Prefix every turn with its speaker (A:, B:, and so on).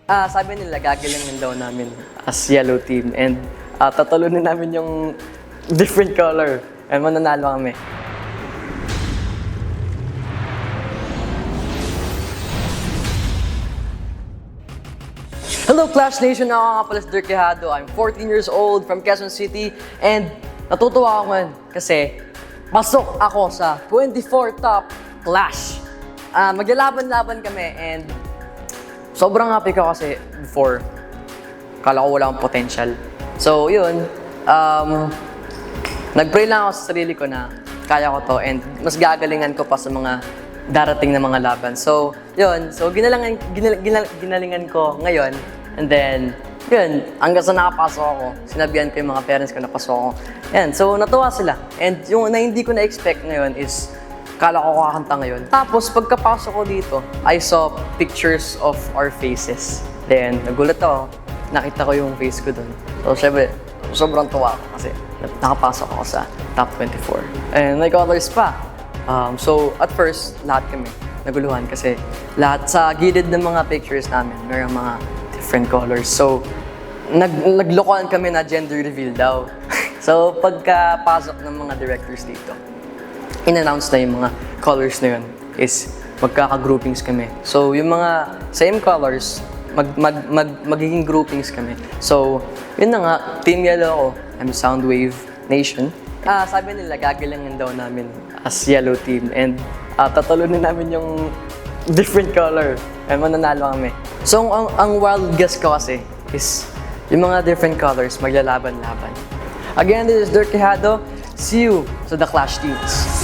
A: Sabi nila, gagalangin daw namin as yellow team and tatalunin namin yung different color and mananalo kami. Hello Clash Nation! Ako nga pala si Dirk Quijado. I'm 14 years old from Quezon City and natutuwa ako ngayon kasi pasok ako sa 24 Top Clash. Maglalaban-laban kami and sobrang happy ko kasi before, kala ko wala akong potential. So yun, nag-pray lang ako sa sarili ko na kaya ko to and mas gagalingan ko pa sa mga darating na mga laban. So yun, ginalingan ko ngayon and then yun, hanggang sa nakapasok ako, sinabihan ko yung mga parents ko na pasok ako. Yan, so natuwa sila. And yung na hindi ko na-expect ngayon is kala ko kakanta ngayon. Tapos pagkapasok ko dito, I saw pictures of our faces. Then nagulat ako, nakita ko yung face ko dun. So syempre, sobrang tuwa ako kasi nakapasok ako sa top 24. And may colors pa. So at first, lahat kami naguluhan kasi lahat sa gilid ng mga pictures namin, mayroong mga different colors. So naglokohan kami na gender reveal daw. So pagkapasok ng mga directors dito, in-announce na yung mga colors na yun is magkaka-groupings kami. So yung mga same colors, magiging groupings kami. So yun na nga, Team Yellow ako, I'm Soundwave Nation. Sabi nila, gagalangin daw namin as yellow team and tatalunin namin yung different color and mananalo kami. So ang wild guess ko kasi is yung mga different colors maglalaban-laban. Again, this is Dirk Quijado. See you sa The Clash Teams.